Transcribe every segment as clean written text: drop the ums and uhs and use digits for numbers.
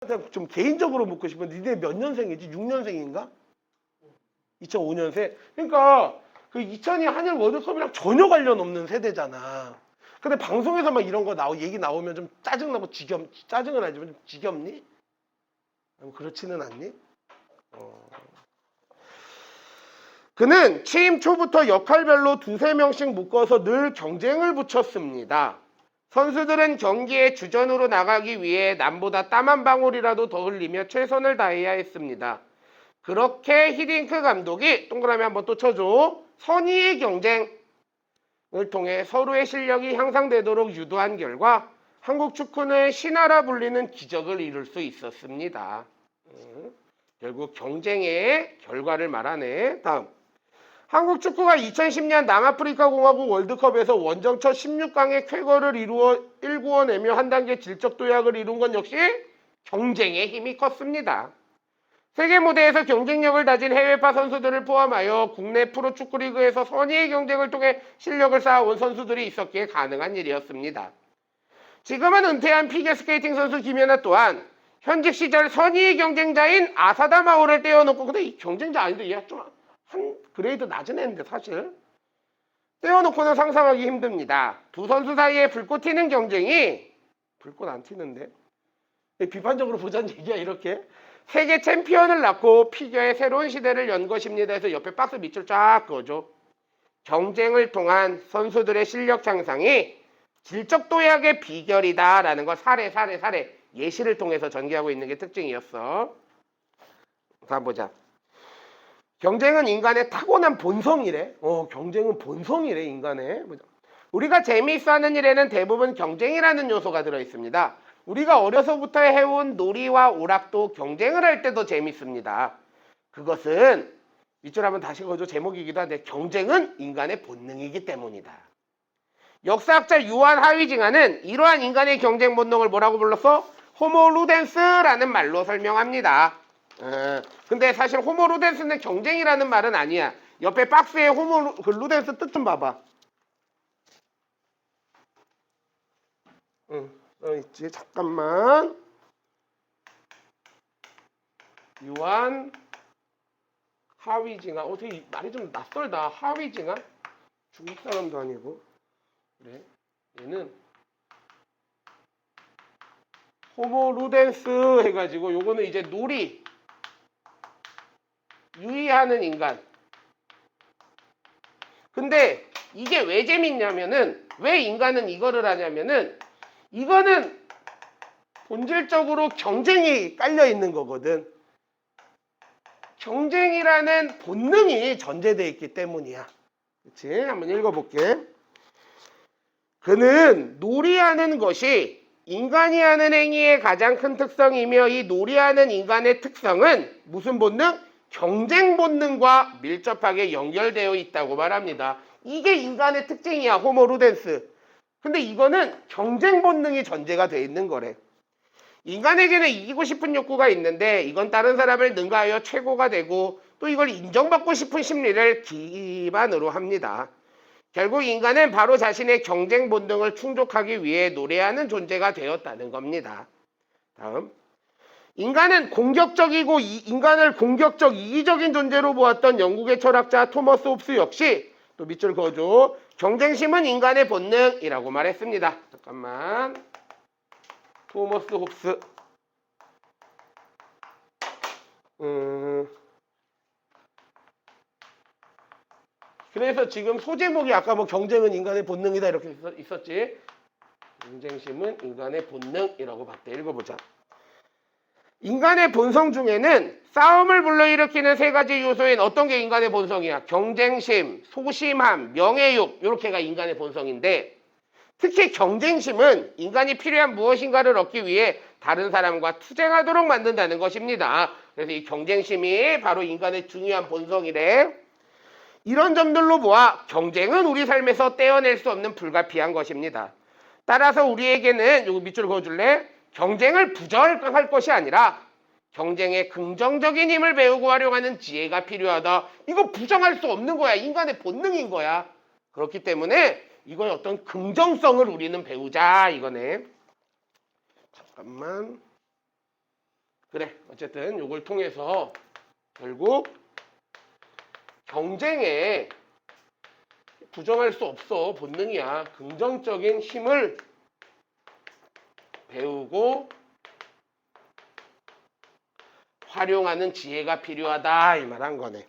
너네한테 좀 개인적으로 묻고 싶은데 니네 몇 년생이지? 6년생인가? 2005년생? 그러니까 그 2002 한일 월드컵이랑 전혀 관련 없는 세대잖아. 근데 방송에서 막 이런 거 얘기 나오면 좀 짜증나고 짜증은 아니지만 좀 지겹니? 그렇지는 않니? 그는 취임 초부터 역할별로 두세 명씩 묶어서 늘 경쟁을 붙였습니다. 선수들은 경기에 주전으로 나가기 위해 남보다 땀 한 방울이라도 더 흘리며 최선을 다해야 했습니다. 그렇게 히딩크 감독이 동그라미 한번 또 쳐줘. 선의의 경쟁을 통해 서로의 실력이 향상되도록 유도한 결과 한국 축구는 신화라 불리는 기적을 이룰 수 있었습니다. 결국 경쟁의 결과를 말하네. 다음. 한국 축구가 2010년 남아프리카 공화국 월드컵에서 원정 첫 16강의 쾌거를 일구어내며 한 단계 질적 도약을 이룬 건 역시 경쟁의 힘이 컸습니다. 세계 무대에서 경쟁력을 다진 해외파 선수들을 포함하여 국내 프로축구리그에서 선의의 경쟁을 통해 실력을 쌓아온 선수들이 있었기에 가능한 일이었습니다. 지금은 은퇴한 피겨스케이팅 선수 김연아 또한 현직 시절 선의의 경쟁자인 아사다 마오를 떼어놓고, 근데 이 경쟁자 아닌데 얘가 좀 한 그레이드 낮은 애인데 사실 떼어놓고는 상상하기 힘듭니다. 두 선수 사이에 불꽃 튀는 경쟁이 불꽃 안 튀는데 비판적으로 보자는 얘기야. 이렇게 세계 챔피언을 낳고 피겨의 새로운 시대를 연 것입니다. 해서 옆에 박스 밑줄 쫙 그어줘. 경쟁을 통한 선수들의 실력 향상이 질적 도약의 비결이다라는 걸 사례 예시를 통해서 전개하고 있는 게 특징이었어. 다 보자. 경쟁은 인간의 타고난 본성이래. 경쟁은 본성이래, 인간의. 우리가 재미있어하는 일에는 대부분 경쟁이라는 요소가 들어있습니다. 우리가 어려서부터 해온 놀이와 오락도 경쟁을 할 때도 재밌습니다. 그것은 밑줄 한번 다시 그어줘. 제목이기도 한데 경쟁은 인간의 본능이기 때문이다. 역사학자 유한 하위징하는 이러한 인간의 경쟁 본능을 뭐라고 불렀어? 호모 루덴스라는 말로 설명합니다. 근데 사실 호모 루덴스는 경쟁이라는 말은 아니야. 옆에 박스에 루덴스 뜻 좀 봐봐. 있지. 잠깐만. 유한 하위징하. 어떻게 말이 좀 낯설다. 하위징하? 중국 사람도 아니고. 그래. 얘는 호모 루덴스 해가지고 요거는 이제 놀이 유의하는 인간. 근데 이게 왜 재밌냐면은 왜 인간은 이거를 하냐면은 이거는 본질적으로 경쟁이 깔려 있는 거거든. 경쟁이라는 본능이 전제되어 있기 때문이야. 그치? 한번 읽어볼게. 그는 놀이하는 것이 인간이 하는 행위의 가장 큰 특성이며 이 놀이하는 인간의 특성은 무슨 본능? 경쟁 본능과 밀접하게 연결되어 있다고 말합니다. 이게 인간의 특징이야, 호모 루덴스. 근데 이거는 경쟁 본능이 전제가 되어 있는 거래. 인간에게는 이기고 싶은 욕구가 있는데 이건 다른 사람을 능가하여 최고가 되고 또 이걸 인정받고 싶은 심리를 기반으로 합니다. 결국 인간은 바로 자신의 경쟁 본능을 충족하기 위해 노래하는 존재가 되었다는 겁니다. 다음. 인간을 공격적 이기적인 존재로 보았던 영국의 철학자 토머스 홉스 역시 또 밑줄 그어줘. 경쟁심은 인간의 본능이라고 말했습니다. 잠깐만. 토머스 홉스. 그래서 지금 소제목이 아까 뭐 경쟁은 인간의 본능이다 이렇게 있었지. 경쟁심은 인간의 본능이라고 봤대. 읽어보자. 인간의 본성 중에는 싸움을 불러일으키는 세 가지 요소인 어떤 게 인간의 본성이야? 경쟁심, 소심함, 명예욕 이렇게가 인간의 본성인데 특히 경쟁심은 인간이 필요한 무엇인가를 얻기 위해 다른 사람과 투쟁하도록 만든다는 것입니다. 그래서 이 경쟁심이 바로 인간의 중요한 본성이래. 이런 점들로 보아 경쟁은 우리 삶에서 떼어낼 수 없는 불가피한 것입니다. 따라서 우리에게는 요거 밑줄 그어줄래? 경쟁을 부정할 것이 아니라 경쟁의 긍정적인 힘을 배우고 활용하는 지혜가 필요하다. 이거 부정할 수 없는 거야. 인간의 본능인 거야. 그렇기 때문에 이거의 어떤 긍정성을 우리는 배우자 이거네. 잠깐만. 그래, 어쨌든 요걸 통해서 결국 경쟁에 부정할 수 없어. 본능이야. 긍정적인 힘을 배우고 활용하는 지혜가 필요하다 이 말 한 거네.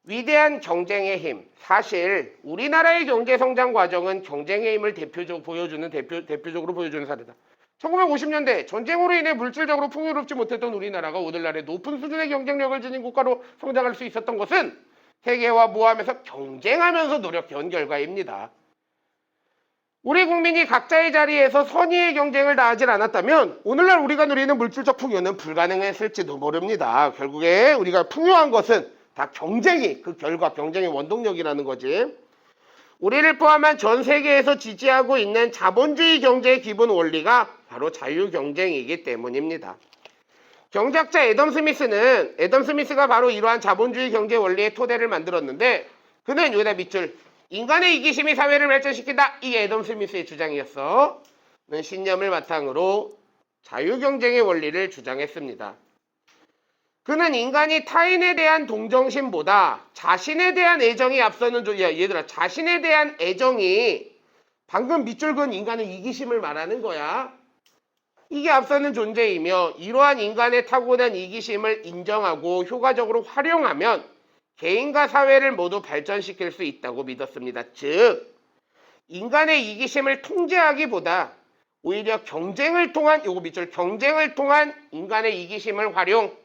위대한 경쟁의 힘. 사실 우리나라의 경제 성장 과정은 경쟁의 힘을 대표적으로 보여주는 사례다. 1950년대 전쟁으로 인해 물질적으로 풍요롭지 못했던 우리나라가 오늘날의 높은 수준의 경쟁력을 지닌 국가로 성장할 수 있었던 것은 세계와 모함에서 경쟁하면서 노력해온 결과입니다. 우리 국민이 각자의 자리에서 선의의 경쟁을 다하지 않았다면 오늘날 우리가 누리는 물질적 풍요는 불가능했을지도 모릅니다. 결국에 우리가 풍요한 것은 다 경쟁이, 그 결과 경쟁의 원동력이라는 거지. 우리를 포함한 전 세계에서 지지하고 있는 자본주의 경제의 기본 원리가 바로 자유경쟁이기 때문입니다. 경제학자 애덤 스미스가 바로 이러한 자본주의 경제 원리의 토대를 만들었는데 그는 여기다 밑줄 인간의 이기심이 사회를 발전시킨다. 이게 애덤 스미스의 주장이었어. 그는 신념을 바탕으로 자유경쟁의 원리를 주장했습니다. 그는 인간이 타인에 대한 동정심보다 자신에 대한 애정이 앞서는 얘들아 자신에 대한 애정이 방금 밑줄 그은 인간의 이기심을 말하는 거야. 이게 앞서는 존재이며 이러한 인간의 타고난 이기심을 인정하고 효과적으로 활용하면 개인과 사회를 모두 발전시킬 수 있다고 믿었습니다. 즉 인간의 이기심을 통제하기보다 오히려 경쟁을 통한 경쟁을 통한 인간의 이기심을 활용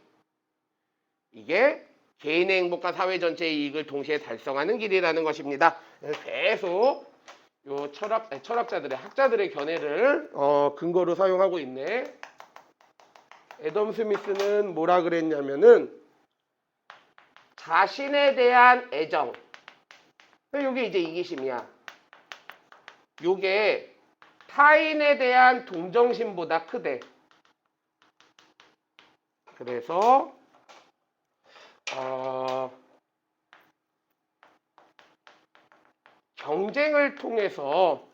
이게 개인의 행복과 사회 전체의 이익을 동시에 달성하는 길이라는 것입니다. 계속 요 철학자들의 학자들의 견해를 근거로 사용하고 있네. 애덤 스미스는 뭐라 그랬냐면은 자신에 대한 애정. 요게 이제 이기심이야. 요게 타인에 대한 동정심보다 크대. 그래서 경쟁을 통해서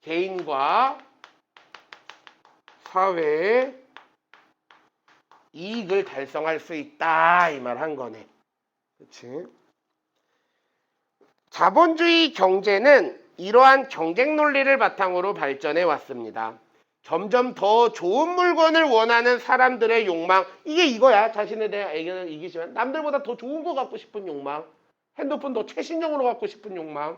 개인과 사회의 이익을 달성할 수 있다 이 말 한 거네. 그렇지? 자본주의 경제는 이러한 경쟁 논리를 바탕으로 발전해 왔습니다. 점점 더 좋은 물건을 원하는 사람들의 욕망 이게 이거야. 자신에 대한 애견을 이기지만 남들보다 더 좋은 거 갖고 싶은 욕망 핸드폰 더 최신형으로 갖고 싶은 욕망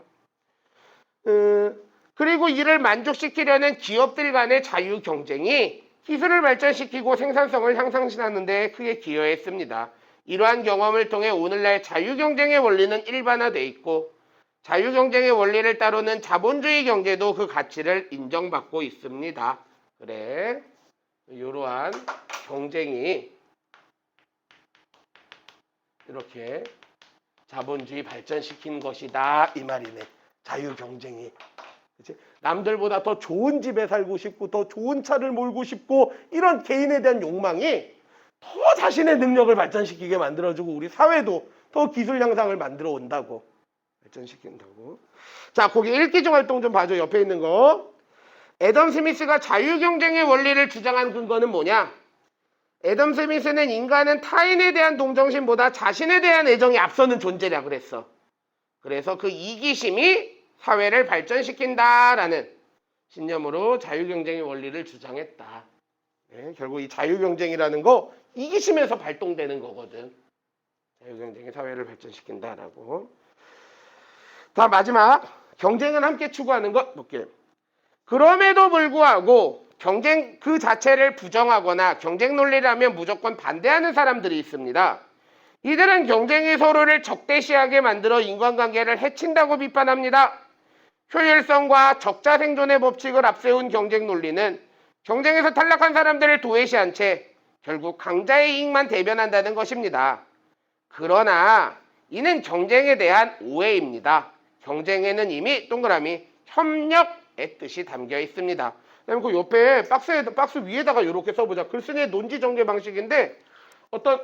그리고 이를 만족시키려는 기업들 간의 자유 경쟁이 기술을 발전시키고 생산성을 향상시키는 데 크게 기여했습니다. 이러한 경험을 통해 오늘날 자유 경쟁의 원리는 일반화돼 있고 자유 경쟁의 원리를 따르는 자본주의 경제도 그 가치를 인정받고 있습니다. 그래, 이러한 경쟁이 이렇게 자본주의 발전시킨 것이다 이 말이네. 자유 경쟁이. 그치? 남들보다 더 좋은 집에 살고 싶고 더 좋은 차를 몰고 싶고 이런 개인에 대한 욕망이 더 자신의 능력을 발전시키게 만들어주고 우리 사회도 더 기술 향상을 만들어 온다고. 발전시킨다고. 자, 거기 읽기중 활동 좀 봐줘. 옆에 있는 거. 애덤 스미스가 자유경쟁의 원리를 주장한 근거는 뭐냐? 애덤 스미스는 인간은 타인에 대한 동정심보다 자신에 대한 애정이 앞서는 존재라 그랬어. 그래서 그 이기심이 사회를 발전시킨다라는 신념으로 자유경쟁의 원리를 주장했다. 네, 결국 이 자유경쟁이라는 거 이기심에서 발동되는 거거든. 자유경쟁이 사회를 발전시킨다라고. 자, 마지막. 경쟁은 함께 추구하는 것 볼게요. 그럼에도 불구하고 경쟁 그 자체를 부정하거나 경쟁 논리라면 무조건 반대하는 사람들이 있습니다. 이들은 경쟁이 서로를 적대시하게 만들어 인간관계를 해친다고 비판합니다. 효율성과 적자 생존의 법칙을 앞세운 경쟁 논리는 경쟁에서 탈락한 사람들을 도외시한 채 결국 강자의 이익만 대변한다는 것입니다. 그러나 이는 경쟁에 대한 오해입니다. 경쟁에는 이미 동그라미 협력의 뜻이 담겨 있습니다. 그다음에 그 옆에 박스 위에다가 이렇게 써보자. 글쓴이의 논지 전개 방식인데 어떤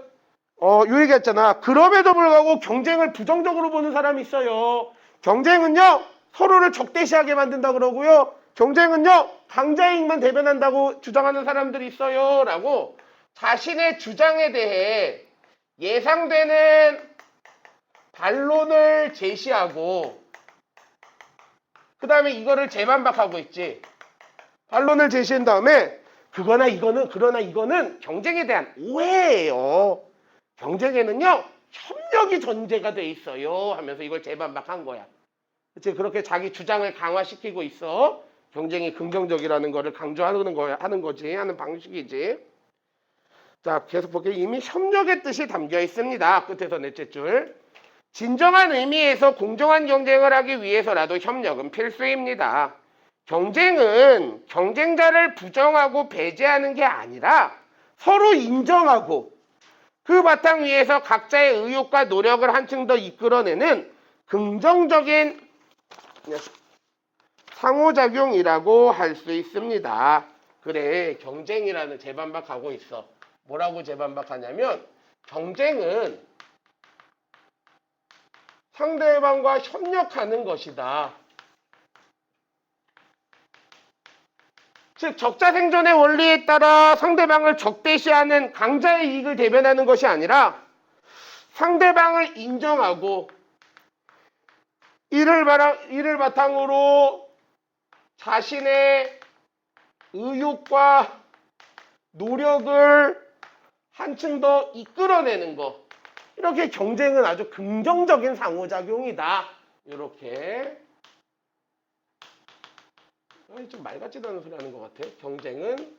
요 얘기했잖아. 그럼에도 불구하고 경쟁을 부정적으로 보는 사람이 있어요. 경쟁은요 서로를 적대시하게 만든다 그러고요. 경쟁은요 강자의 이익만 대변한다고 주장하는 사람들이 있어요 라고 자신의 주장에 대해 예상되는 반론을 제시하고 그 다음에 이거를 재반박하고 있지. 반론을 제시한 다음에 그러나 이거는 경쟁에 대한 오해예요. 경쟁에는요 협력이 전제가 돼 있어요 하면서 이걸 재반박한 거야. 그치? 그렇게 자기 주장을 강화시키고 있어. 경쟁이 긍정적이라는 거를 강조하는 거야, 하는 방식이지. 자, 계속 볼게요. 이미 협력의 뜻이 담겨 있습니다. 끝에서 넷째 줄. 진정한 의미에서 공정한 경쟁을 하기 위해서라도 협력은 필수입니다. 경쟁은 경쟁자를 부정하고 배제하는 게 아니라 서로 인정하고 그 바탕 위에서 각자의 의욕과 노력을 한층 더 이끌어내는 긍정적인 상호작용이라고 할 수 있습니다. 그래, 경쟁이라는 재반박하고 있어. 뭐라고 재반박하냐면 경쟁은 상대방과 협력하는 것이다. 즉 적자생존의 원리에 따라 상대방을 적대시하는 강자의 이익을 대변하는 것이 아니라 상대방을 인정하고 이를 바탕으로 자신의 의욕과 노력을 한층 더 이끌어내는 것. 이렇게 경쟁은 아주 긍정적인 상호작용이다. 이렇게. 좀 말 같지도 않은 소리 하는 것 같아. 경쟁은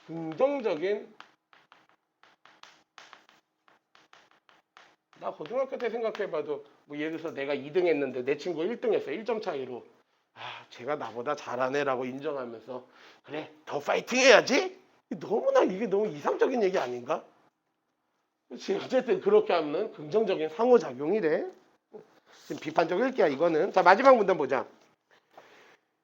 긍정적인. 나 고등학교 때 생각해봐도 뭐 예를 들어서 내가 2등 했는데 내 친구가 1등 했어. 1점 차이로. 아, 쟤가 나보다 잘하네라고 인정하면서 그래, 더 파이팅 해야지? 이게 너무 이상적인 얘기 아닌가? 그렇지. 어쨌든 그렇게 하면 긍정적인 상호작용이래. 지금 비판적일게야 이거는. 자, 마지막 문단 보자.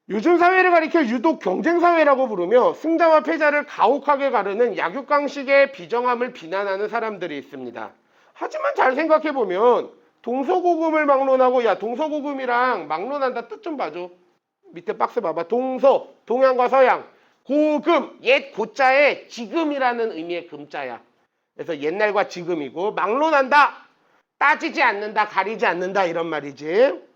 요즘 사회를 가리켜 유독 경쟁사회라고 부르며 승자와 패자를 가혹하게 가르는 약육강식의 비정함을 비난하는 사람들이 있습니다. 하지만 잘 생각해보면 동서고금을 막론하고, 야, 동서고금이랑 막론한다 뜻 좀 봐줘. 밑에 박스 봐봐. 동양과 서양. 고금, 옛 고자에 지금이라는 의미의 금자야. 그래서 옛날과 지금이고, 막론한다, 따지지 않는다, 가리지 않는다 이런 말이지.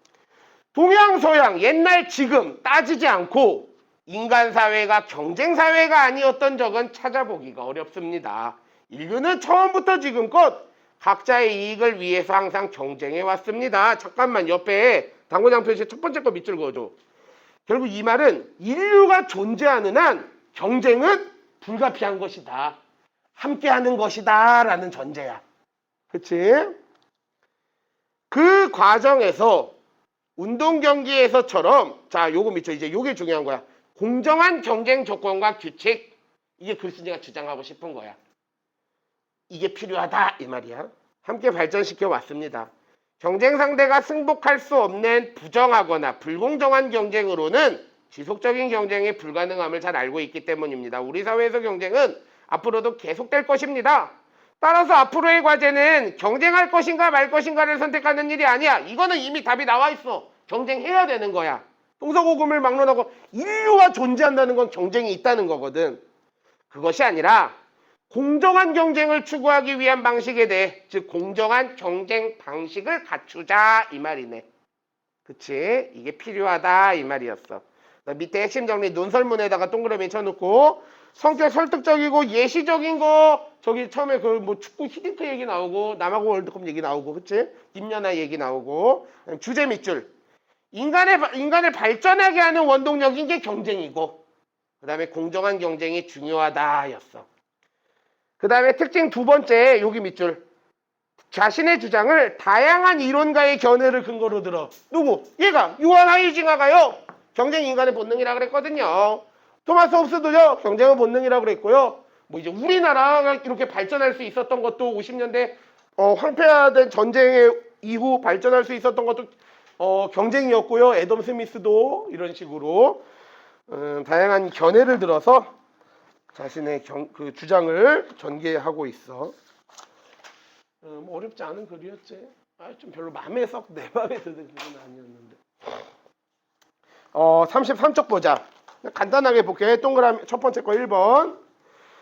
동양, 서양, 옛날, 지금 따지지 않고 인간사회가 경쟁사회가 아니었던 적은 찾아보기가 어렵습니다. 인류는 처음부터 지금껏 각자의 이익을 위해서 항상 경쟁해 왔습니다. 잠깐만, 옆에 당구장 표시 첫 번째 거 밑줄 그어줘. 결국 이 말은 인류가 존재하는 한 경쟁은 불가피한 것이다. 함께하는 것이다 라는 전제야. 그치? 그 과정에서 운동 경기에서처럼, 자, 요거 밑줄, 이제 요게 중요한 거야. 공정한 경쟁 조건과 규칙. 이게 글쓴이가 주장하고 싶은 거야. 이게 필요하다 이 말이야. 함께 발전시켜 왔습니다. 경쟁 상대가 승복할 수 없는 부정하거나 불공정한 경쟁으로는 지속적인 경쟁이 불가능함을 잘 알고 있기 때문입니다. 우리 사회에서 경쟁은 앞으로도 계속될 것입니다. 따라서 앞으로의 과제는 경쟁할 것인가 말 것인가를 선택하는 일이 아니야. 이거는 이미 답이 나와 있어. 경쟁해야 되는 거야. 동서고금을 막론하고 인류가 존재한다는 건 경쟁이 있다는 거거든. 그것이 아니라 공정한 경쟁을 추구하기 위한 방식에 대해, 즉 공정한 경쟁 방식을 갖추자 이 말이네. 그치? 이게 필요하다 이 말이었어. 밑에 핵심 정리 논설문에다가 동그라미 쳐놓고, 성격 설득적이고 예시적인 거, 저기 처음에 그 뭐 축구 히딩크 얘기 나오고 남아공 월드컵 얘기 나오고, 그치? 김연아 얘기 나오고, 주제 밑줄. 인간을 발전하게 하는 원동력인 게 경쟁이고, 그 다음에 공정한 경쟁이 중요하다였어. 그 다음에 특징 두 번째, 여기 밑줄. 자신의 주장을 다양한 이론가의 견해를 근거로 들어. 누구? 얘가, 유한 하이징하가요. 경쟁이 인간의 본능이라 그랬거든요. 토마스 홉스도요, 경쟁은 본능이라고 그랬고요. 뭐 이제 우리나라가 이렇게 발전할 수 있었던 것도 50년대 황폐화된 전쟁의 이후 발전할 수 있었던 것도 경쟁이었고요. 애덤 스미스도 이런 식으로 다양한 견해를 들어서 자신의 그 주장을 전개하고 있어. 뭐 어렵지 않은 글이었지. 좀 별로 내 마음에 드는 글은 아니었는데. 33쪽 보자. 간단하게 볼게. 동그라미 첫 번째 거 1번.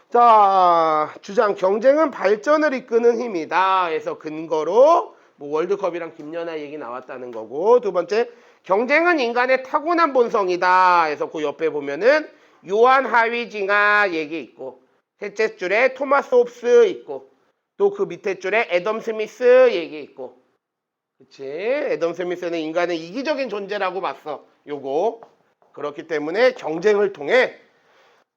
자, 주장 경쟁은 발전을 이끄는 힘이다. 해서 근거로 뭐 월드컵이랑 김연아 얘기 나왔다는 거고, 두 번째 경쟁은 인간의 타고난 본성이다. 해서 그 옆에 보면은 요한 하위징하 얘기 있고, 셋째 줄에 토마스 홉스 있고, 또 그 밑에 줄에 애덤 스미스 얘기 있고. 그치? 애덤 스미스는 인간의 이기적인 존재라고 봤어. 요거. 그렇기 때문에 경쟁을 통해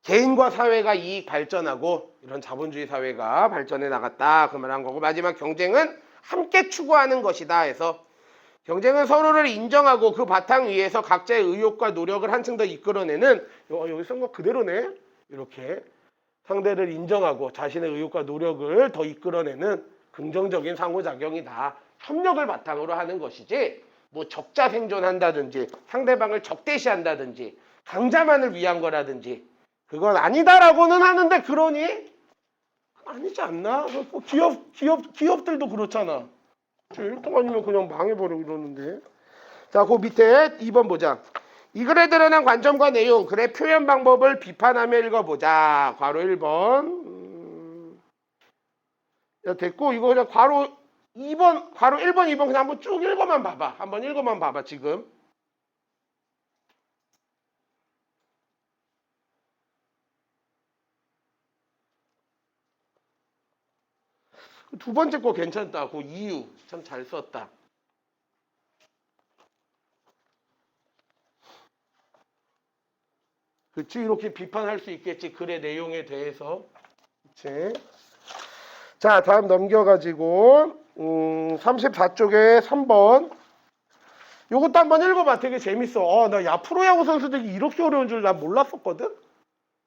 개인과 사회가 이익 발전하고 이런 자본주의 사회가 발전해 나갔다. 그 말한 거고, 마지막 경쟁은 함께 추구하는 것이다 해서 경쟁은 서로를 인정하고 그 바탕 위에서 각자의 의욕과 노력을 한층 더 이끌어내는, 여기 쓴 거 그대로네. 이렇게 상대를 인정하고 자신의 의욕과 노력을 더 이끌어내는 긍정적인 상호작용이다. 협력을 바탕으로 하는 것이지, 뭐 적자 생존한다든지 상대방을 적대시한다든지 강자만을 위한 거라든지 그건 아니다라고는 하는데, 그러니? 아니지 않나? 뭐 기업들도 그렇잖아. 1등 아니면 그냥 망해버리고 이러는데. 자, 그 밑에 2번 보자. 이 글에 드러난 관점과 내용, 글의 표현 방법을 비판하며 읽어보자. 괄호 1번. 야, 됐고, 이거 그냥 괄호 2번, 괄호 1번, 2번 그냥 한번 쭉 읽어만 봐봐. 한번 읽어만 봐봐, 지금. 두 번째 거 괜찮다. 그 이유 참 잘 썼다. 그치? 이렇게 비판할 수 있겠지. 글의 내용에 대해서. 그치? 자, 다음 넘겨가지고 34쪽에 3번. 요것도 한번 읽어봐. 되게 재밌어. 나 프로야구 선수들이 이렇게 어려운 줄 난 몰랐었거든?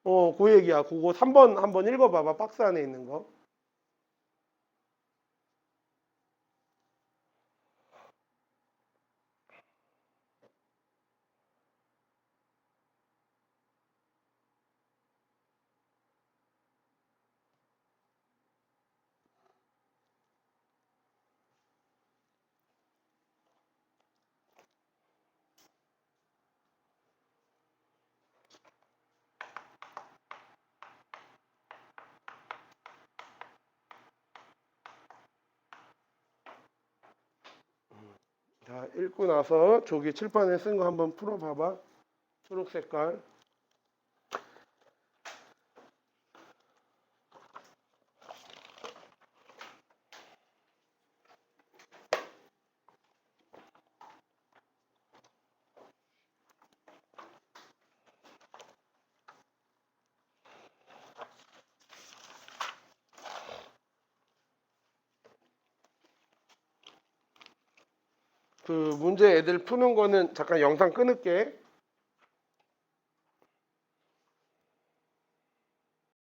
그 얘기야. 그거 3번 한번 읽어봐봐. 박스 안에 있는 거. 자, 읽고 나서 저기 칠판에 쓴 거 한번 풀어봐봐. 초록 색깔. 그 문제 애들 푸는 거는 잠깐 영상 끊을게.